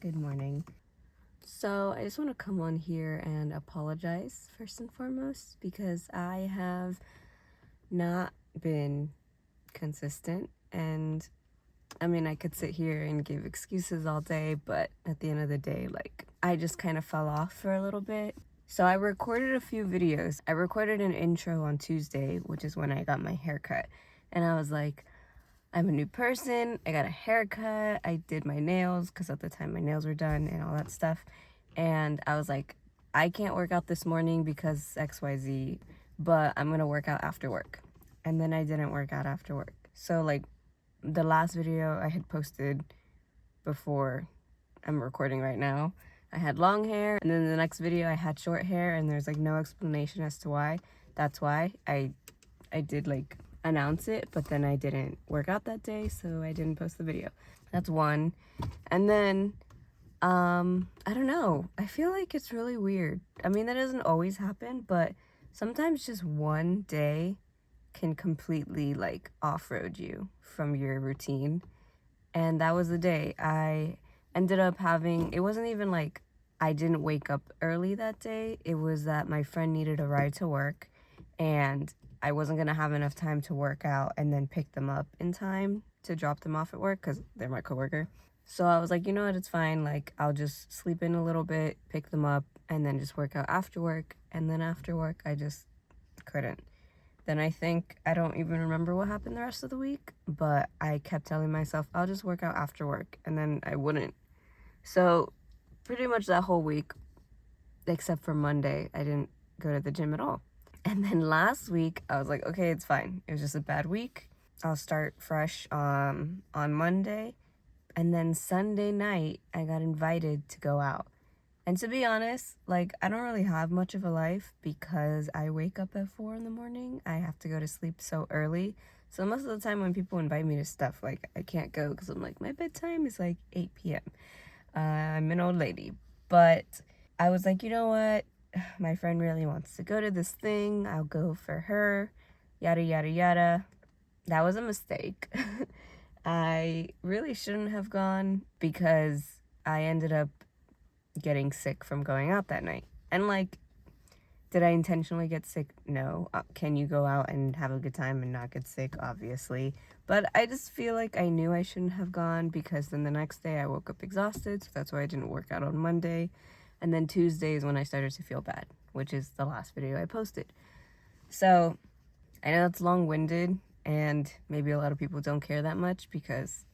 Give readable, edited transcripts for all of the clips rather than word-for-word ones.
Good morning. So I just want to come on here and apologize first and foremost because I have not been consistent, and I mean, I could sit here and give excuses all day, but at the end of the day, I just kind of fell off for a little bit. So I recorded a few videos. I recorded an intro on Tuesday, which is when I got my haircut, and I was like, I'm a new person, I got a haircut, I did my nails because at the time my nails were done and all that stuff. And I was like, I can't work out this morning because XYZ, but I'm gonna work out after work. And then I didn't work out after work. So the last video I had posted before I'm recording right now, I had long hair, and then the next video I had short hair, and there's no explanation as to why. That's why I did announce it, but then I didn't work out that day, so I didn't post the video. That's one. And then I don't know, I feel like it's really weird. I mean, that doesn't always happen, but sometimes just one day can completely off-road you from your routine. And that was the day I ended up having, it wasn't even I didn't wake up early that day. It was that my friend needed a ride to work, and I wasn't gonna have enough time to work out and then pick them up in time to drop them off at work because they're my coworker. So I was like, you know what, it's fine. I'll just sleep in a little bit, pick them up, and then just work out after work. And then after work, I just couldn't. Then I don't even remember what happened the rest of the week, but I kept telling myself, I'll just work out after work, and then I wouldn't. So pretty much that whole week, except for Monday, I didn't go to the gym at all. And then last week, I was like, okay, it's fine. It was just a bad week. I'll start fresh on Monday. And then Sunday night, I got invited to go out. And to be honest, I don't really have much of a life because I wake up at 4 in the morning. I have to go to sleep so early. So most of the time when people invite me to stuff, I can't go because I'm my bedtime is 8 p.m. I'm an old lady. But I was like, you know what? My friend really wants to go to this thing. I'll go for her. Yada, yada, yada. That was a mistake. I really shouldn't have gone because I ended up getting sick from going out that night. And did I intentionally get sick? No. Can you go out and have a good time and not get sick? Obviously. But I just feel like I knew I shouldn't have gone because then the next day I woke up exhausted. So that's why I didn't work out on Monday. And then Tuesday is when I started to feel bad, which is the last video I posted. So I know it's long-winded and maybe a lot of people don't care that much because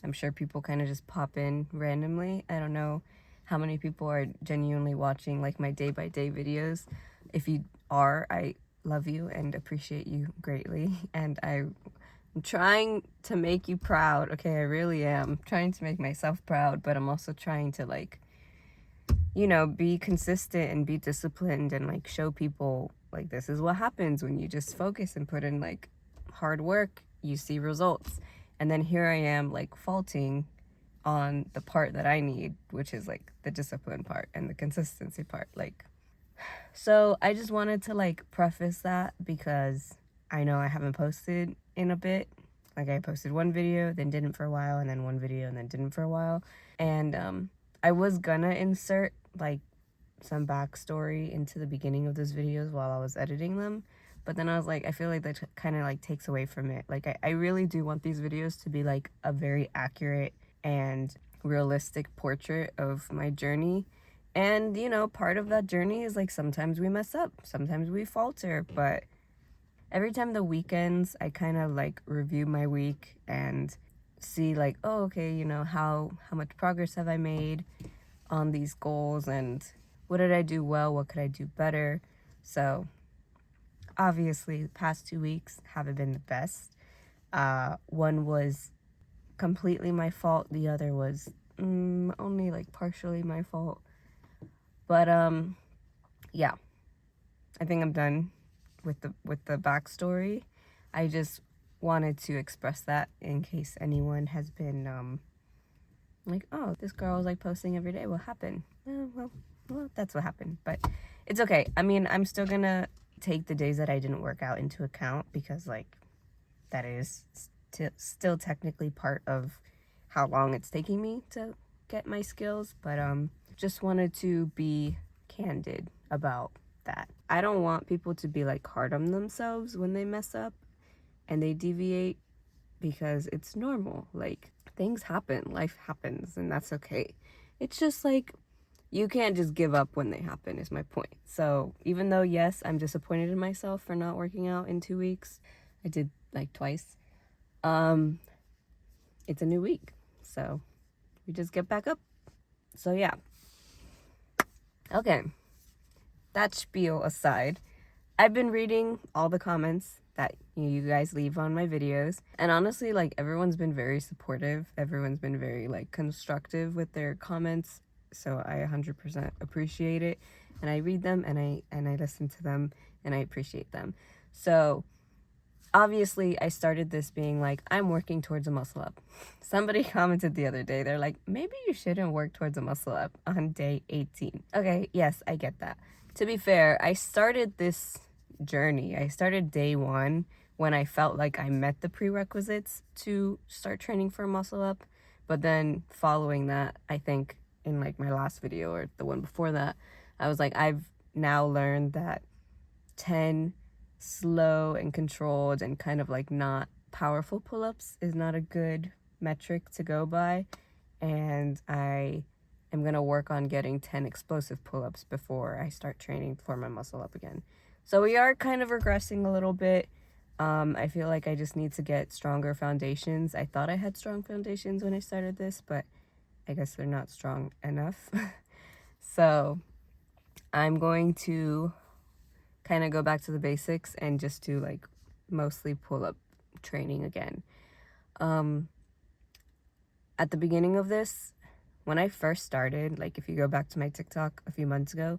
I'm sure people kind of just pop in randomly. I don't know how many people are genuinely watching my day-by-day videos. If you are, I love you and appreciate you greatly. And I'm trying to make you proud. Okay, I really am trying to make myself proud, but I'm also trying to be consistent and be disciplined and show people this is what happens when you just focus and put in hard work, you see results. And then here I am faulting on the part that I need, which is the discipline part and the consistency part. So I just wanted to preface that because I know I haven't posted in a bit. I posted one video, then didn't for a while, and then one video and then didn't for a while. And I was gonna insert some backstory into the beginning of those videos while I was editing them, but then I was I feel that kind of takes away from it. I really do want these videos to be a very accurate and realistic portrait of my journey. And part of that journey is sometimes we mess up, sometimes we falter, but every time the weekends I kind of review my week and see oh, okay, how much progress have I made on these goals, and what did I do well, what could I do better. So obviously the past 2 weeks haven't been the best. One was completely my fault, the other was only partially my fault. But yeah, I think I'm done with the backstory. I just wanted to express that in case anyone has been oh, this girl was posting every day, what happened? Well, that's what happened, but it's okay. I mean, I'm still gonna take the days that I didn't work out into account because that is still technically part of how long it's taking me to at my skills, but just wanted to be candid about that. I don't want people to be like hard on themselves when they mess up and they deviate, because it's normal. Like, things happen, life happens, and that's okay. It's just like, you can't just give up when they happen, is my point. So even though, yes, I'm disappointed in myself for not working out in 2 weeks, I did like twice, it's a new week, so we just get back up. So yeah. Okay, that spiel aside, I've been reading all the comments that you guys leave on my videos, and honestly, like, everyone's been very supportive. Everyone's been very like constructive with their comments, so I 100% appreciate it, and I read them and I listen to them, and I appreciate them. So obviously I started this being like, I'm working towards a muscle up. Somebody commented the other day, they're like, maybe you shouldn't work towards a muscle up on day 18. Okay, yes, I get that. To be fair, I started this journey, I started day 1 when I felt like I met the prerequisites to start training for a muscle up. But then following that, I think in like my last video or the one before that, I was like, I've now learned that 10 slow and controlled and kind of like not powerful pull-ups is not a good metric to go by, and I am going to work on getting 10 explosive pull-ups before I start training for my muscle up again. So we are kind of regressing a little bit. I feel like I just need to get stronger foundations. I thought I had strong foundations when I started this, but I guess they're not strong enough. So I'm going to kind of go back to the basics and just do like mostly pull-up training again. At the beginning of this, when I first started, like if you go back to my TikTok a few months ago,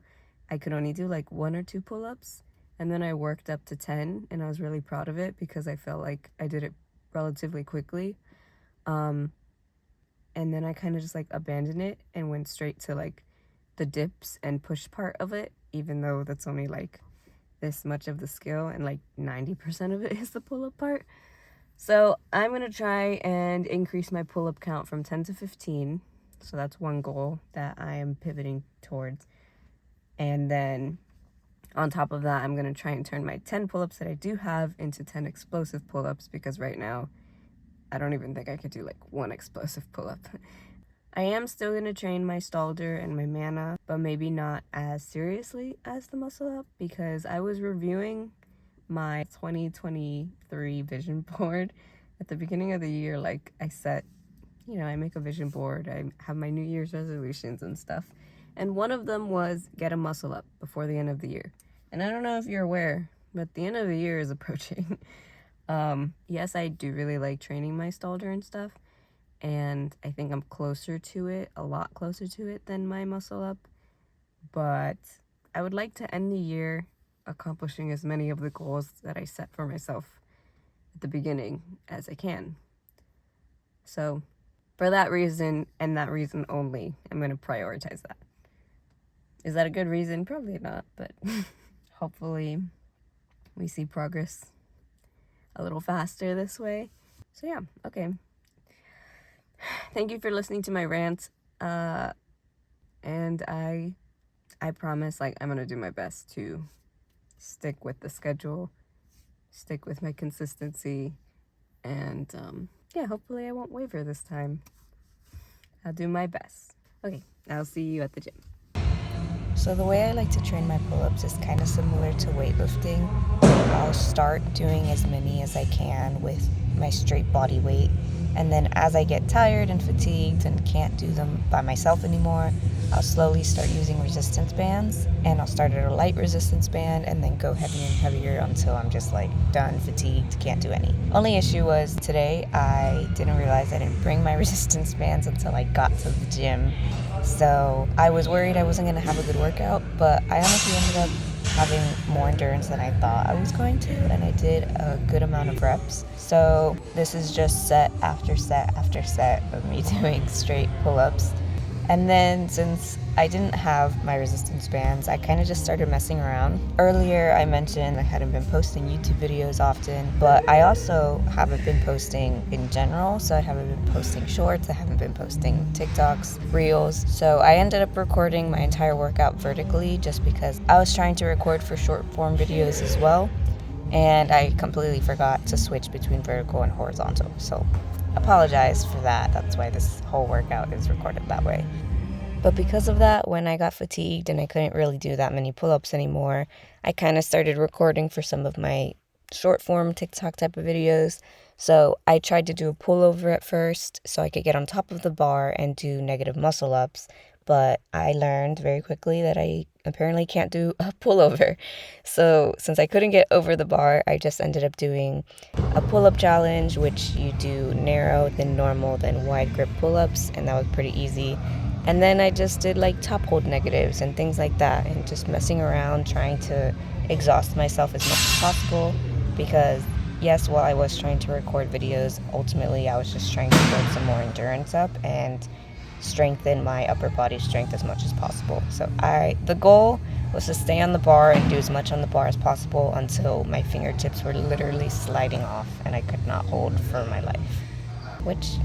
I could only do like 1 or 2 pull-ups, and then I worked up to 10, and I was really proud of it because I felt like I did it relatively quickly. And then I kind of just like abandoned it and went straight to like the dips and push part of it, even though that's only like this much of the skill and like 90% of it is the pull-up part. So I'm gonna try and increase my pull-up count from 10 to 15. So that's one goal that I am pivoting towards. And then on top of that, I'm gonna try and turn my 10 pull-ups that I do have into 10 explosive pull-ups, because right now I don't even think I could do like 1 explosive pull-up. I am still going to train my Stalder and my Mana, but maybe not as seriously as the muscle up, because I was reviewing my 2023 vision board at the beginning of the year. Like I set, I make a vision board, I have my New Year's resolutions and stuff, and one of them was get a muscle up before the end of the year. And I don't know if you're aware, but the end of the year is approaching. Yes, I do really like training my Stalder and stuff, and I think I'm closer to it, a lot closer to it than my muscle up, but I would like to end the year accomplishing as many of the goals that I set for myself at the beginning as I can. So for that reason, and that reason only, I'm going to prioritize that. Is that a good reason? Probably not, but hopefully we see progress a little faster this way. So yeah, okay. Thank you for listening to my rant. And I promise, like, I'm gonna do my best to stick with the schedule, stick with my consistency, and yeah, hopefully I won't waver this time. I'll do my best. Okay, I'll see you at the gym. So the way I like to train my pull-ups is kind of similar to weightlifting. I'll start doing as many as I can with my straight body weight, and then as I get tired and fatigued and can't do them by myself anymore, I'll slowly start using resistance bands, and I'll start at a light resistance band and then go heavier and heavier until I'm just like done, fatigued, can't do any. Only issue was today I didn't realize I didn't bring my resistance bands until I got to the gym. So I was worried I wasn't going to have a good workout, but I honestly ended up having more endurance than I thought I was going to, and I did a good amount of reps. So this is just set after set after set of me doing straight pull-ups. And then since I didn't have my resistance bands, I kind of just started messing around. Earlier I mentioned I hadn't been posting YouTube videos often, but I also haven't been posting in general. So I haven't been posting shorts, I haven't been posting TikToks, Reels. So I ended up recording my entire workout vertically just because I was trying to record for short form videos as well. And I completely forgot to switch between vertical and horizontal. So apologize for that. That's why this whole workout is recorded that way. But because of that, when I got fatigued and I couldn't really do that many pull-ups anymore, I kind of started recording for some of my short form TikTok type of videos. So I tried to do a pullover at first so I could get on top of the bar and do negative muscle ups. But I learned very quickly that I apparently can't do a pullover. So since I couldn't get over the bar, I just ended up doing a pull-up challenge, which you do narrow, then normal, then wide grip pull-ups, and that was pretty easy. And then I just did like top hold negatives and things like that, and just messing around, trying to exhaust myself as much as possible, because yes, while I was trying to record videos, ultimately I was just trying to build some more endurance up and strengthen my upper body strength as much as possible. So the goal was to stay on the bar and do as much on the bar as possible until my fingertips were literally sliding off and I could not hold for my life. Which,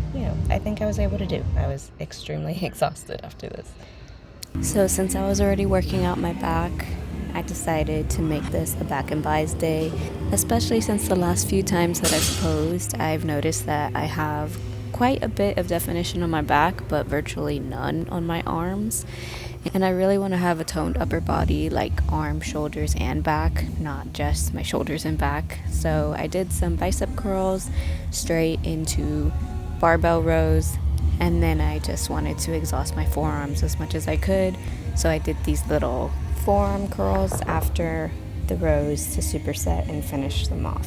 I think I was able to do. I was extremely exhausted after this. So since I was already working out my back, I decided to make this a back and bis day, especially since the last few times that I've posed, I've noticed that I have quite a bit of definition on my back, but virtually none on my arms. And I really want to have a toned upper body, like arms, shoulders, and back, not just my shoulders and back. So I did some bicep curls straight into barbell rows, and then I just wanted to exhaust my forearms as much as I could. So I did these little forearm curls after the rows to superset and finish them off.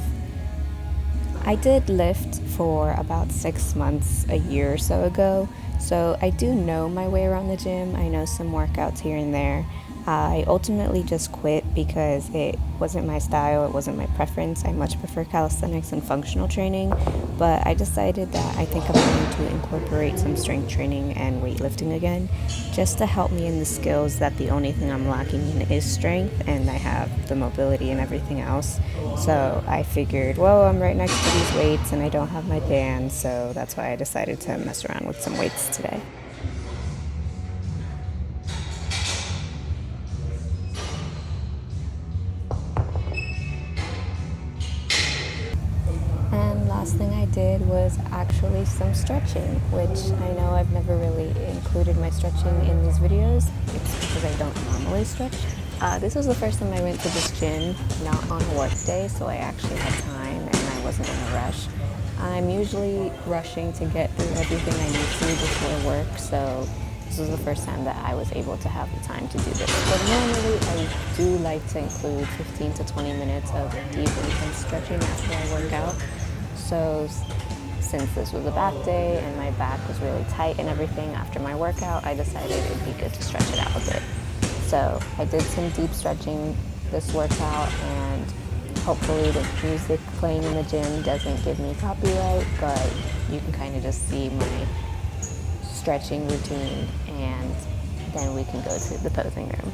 I did lift for about 6 months, a year or so ago, so I do know my way around the gym. I know some workouts here and there. I ultimately just quit because it wasn't my style, it wasn't my preference. I much prefer calisthenics and functional training, but I decided that I think I'm going to incorporate some strength training and weightlifting again, just to help me in the skills that the only thing I'm lacking in is strength, and I have the mobility and everything else. So I figured, well, I'm right next to these weights and I don't have my bands, so that's why I decided to mess around with some weights today. And last thing I did was actually some stretching, which I know I've never really included my stretching in these videos. It's because I don't normally stretch. This was the first time I went to this gym, not on a work day, so I actually had time and I wasn't in a rush. I'm usually rushing to get through everything I need to before work, so this was the first time that I was able to have the time to do this. But normally I do like to include 15 to 20 minutes of deep intense stretching after I work out. So since this was a back day and my back was really tight and everything after my workout, I decided it would be good to stretch it out a bit. So I did some deep stretching this workout, and hopefully the music playing in the gym doesn't give me copyright, but you can kind of just see my stretching routine, and then we can go to the posing room.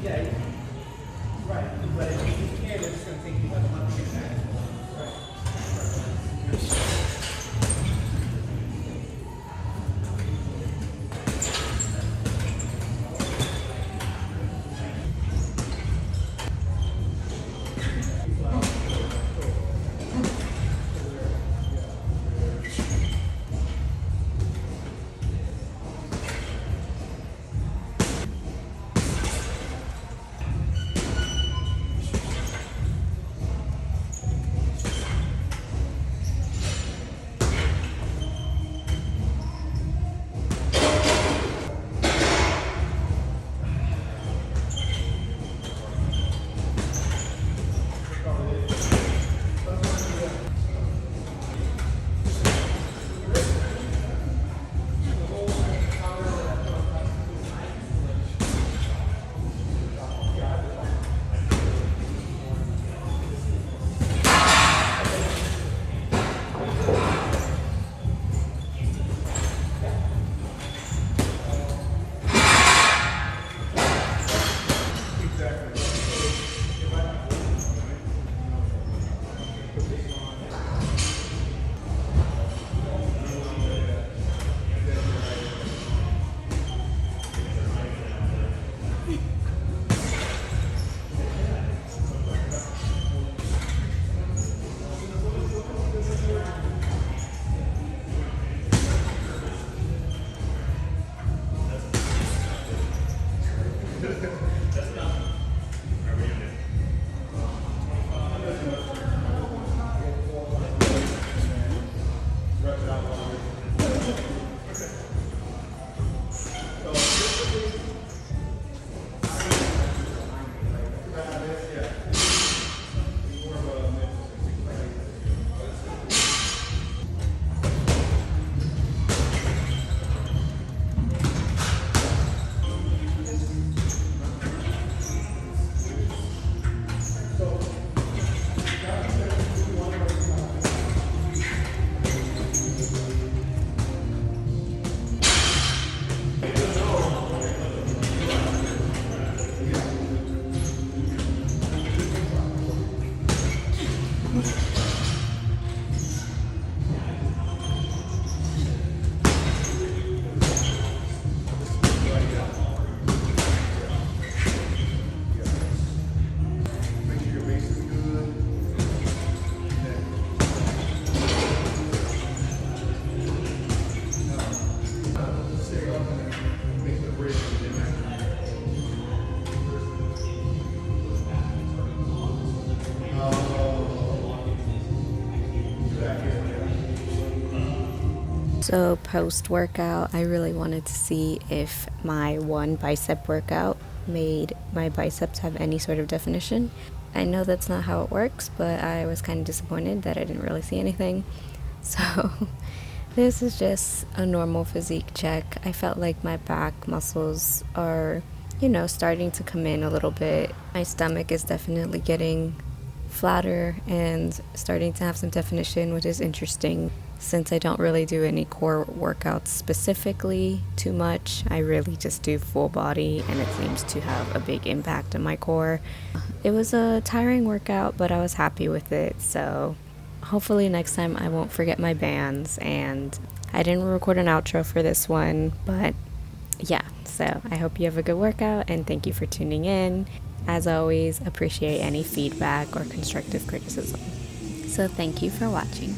Yeah, right. But if you can, it's going to take you like a month to get back. So post-workout, I really wanted to see if my one bicep workout made my biceps have any sort of definition. I know that's not how it works, but I was kind of disappointed that I didn't really see anything. So this is just a normal physique check. I felt like my back muscles are, starting to come in a little bit. My stomach is definitely getting flatter and starting to have some definition, which is interesting. Since I don't really do any core workouts specifically too much, I really just do full body, and it seems to have a big impact on my core. It was a tiring workout, but I was happy with it, so hopefully next time I won't forget my bands. And I didn't record an outro for this one, but yeah, so I hope you have a good workout, and thank you for tuning in. As always, appreciate any feedback or constructive criticism. So thank you for watching.